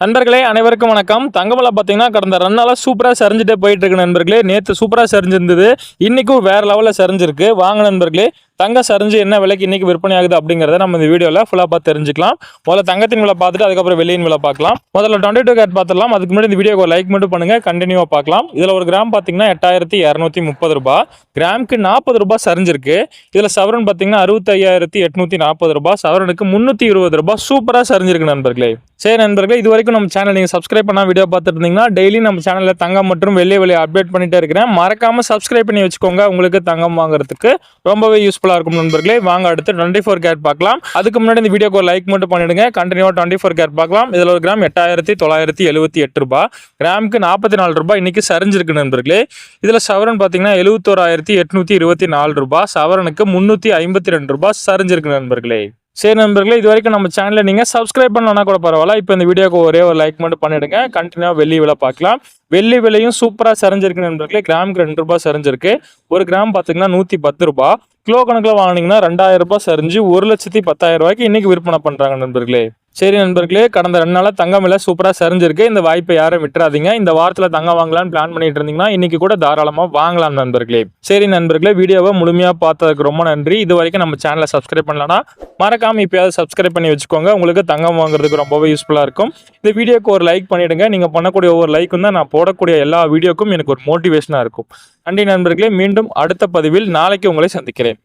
நண்பர்களே அனைவருக்கும் வணக்கம். தங்கமலை பார்த்தீங்கன்னா கடந்த 2 நாளா சூப்பரா சரிஞ்சுட்டே போயிட்டு இருக்கு நண்பர்களே. நேற்று சூப்பரா சரிஞ்சிருந்தது, இன்னைக்கும் வேற லெவலில் சரிஞ்சிருக்கு. வாங்க நண்பர்களே, தங்க சரிஞ்சு என்ன விலைக்கு இன்னைக்கு விற்பனை ஆகுது அப்படிங்கிறத நம்ம இந்த வீடியோவில் ஃபுல்லாக பார்த்து தெரிஞ்சுக்கலாம். முதல்ல தங்கத்தின் விலை பார்த்துட்டு அதுக்கப்புறம் வெள்ளியின் விலை பார்க்கலாம். முதல்ல 22 கேரட் பார்த்துடலாம். அதுக்கு முன்னாடி இந்த வீடியோக்கு லைக் மட்டும் பண்ணுங்க, கண்டினியூவாக பார்க்கலாம். இதில் ஒரு கிராம் பார்த்தீங்கன்னா 8230 ரூபாய், கிராமுக்கு 40 ரூபாய் சரிஞ்சிருக்கு. இதில் சவரன் பார்த்தீங்கன்னா 65,840 ரூபாய், சவரனுக்கு 320 ரூபாய் சூப்பராக சரிஞ்சிருக்கு நண்பர்களே. சரி நண்பர்களே, இது வரைக்கும் நம்ம சேனல் நீங்கள் சப்ஸ்கிரைப் பண்ணால் வீடியோ பார்த்துட்டு இருந்தீங்கன்னா டெய்லி நம்ம சேனலில் தங்கம் மற்றும் வெள்ளி விலையை அப்டேட் பண்ணிட்டே இருக்கிறேன். மறக்காம சப்ஸ்கிரைப் பண்ணி வச்சுக்கோங்க, உங்களுக்கு தங்கம் வாங்குறதுக்கு ரொம்பவே யூஸ்ஃபுல்லாக இருக்கும் நண்பர்களே. வாங்க அடுத்து 24 கேரட் பார்க்கலாம். அதுக்கு முன்னாடி இந்த வீடியோக்கு ஒரு லைக் மட்டும் பண்ணிடுங்க, கண்டினியூவாக 24 கேரட் பார்க்கலாம். இதில் ஒரு கிராம் 8978 ரூபாய், கிராமுக்கு 44 ரூபாய் இன்னைக்கு சரிஞ்சிருக்கு நண்பர்களே. இதில் சவரன் பார்த்தீங்கன்னா 71,824 ரூபாய், சவரனுக்கு 352 ரூபாய் சரிஞ்சிருக்கு நண்பர்களே. சரி நண்பர்களே, இது வரைக்கும் நம்ம சேனலை நீங்கள் சப்ஸ்கிரைப் பண்ணலன்னா கூட பரவாயில்ல. இப்போ இந்த வீடியோக்கு ஒரே ஒரு லைக் மட்டும் பண்ணிடுங்க, கண்டினியூவாக வெள்ளி விலை பார்க்கலாம். வெள்ளி விலையும் சூப்பராக சரிஞ்சிருக்கு நண்பர்களே. கிராமுக்கு 2 ரூபாய் சரிஞ்சிருக்கு. ஒரு கிராம் பார்த்தீங்கன்னா 110 ரூபாய், கிலோ கணக்கில் வாங்கினீங்கன்னா 2000 ரூபாய் சரிஞ்சு 1,10,000 ரூபாய்க்கு இன்னைக்கு விற்பனை பண்ணுறாங்க நண்பர்களே. சரி நண்பர்களே, கடந்த 2 நாளாக தங்கம் விலை சூப்பராக சரிஞ்சிருக்கு. இந்த வாய்ப்பை யாரும் விட்டுறாதீங்க. இந்த வாரத்தில் தங்கம் வாங்கலாம்னு பிளான் பண்ணிட்டு இருந்தீங்கன்னா இன்னைக்கு கூட தாராளமாக வாங்கலாம் நண்பர்களே. சரி நண்பர்களே, வீடியோவை முழுமையாக பார்த்ததுக்கு ரொம்ப நன்றி. இது வரைக்கும் நம்ம சேனலை சப்ஸ்கிரைப் பண்ணலன்னா மறக்காம இப்போயாவது சப்ஸ்கிரைப் பண்ணி வச்சுக்கோங்க, உங்களுக்கு தங்கம் வாங்குறதுக்கு ரொம்பவே யூஸ்ஃபுல்லாக இருக்கும். இந்த வீடியோக்கு ஒரு லைக் பண்ணிடுங்க. நீங்கள் பண்ணக்கூடிய ஒவ்வொரு லைக்கும் தான் நான் போடக்கூடிய எல்லா வீடியோக்கும் எனக்கு ஒரு மோட்டிவேஷனாக இருக்கும். நன்றி நண்பர்களே, மீண்டும் அடுத்த பதிவில் நாளைக்கு உங்களை சந்திக்கிறேன்.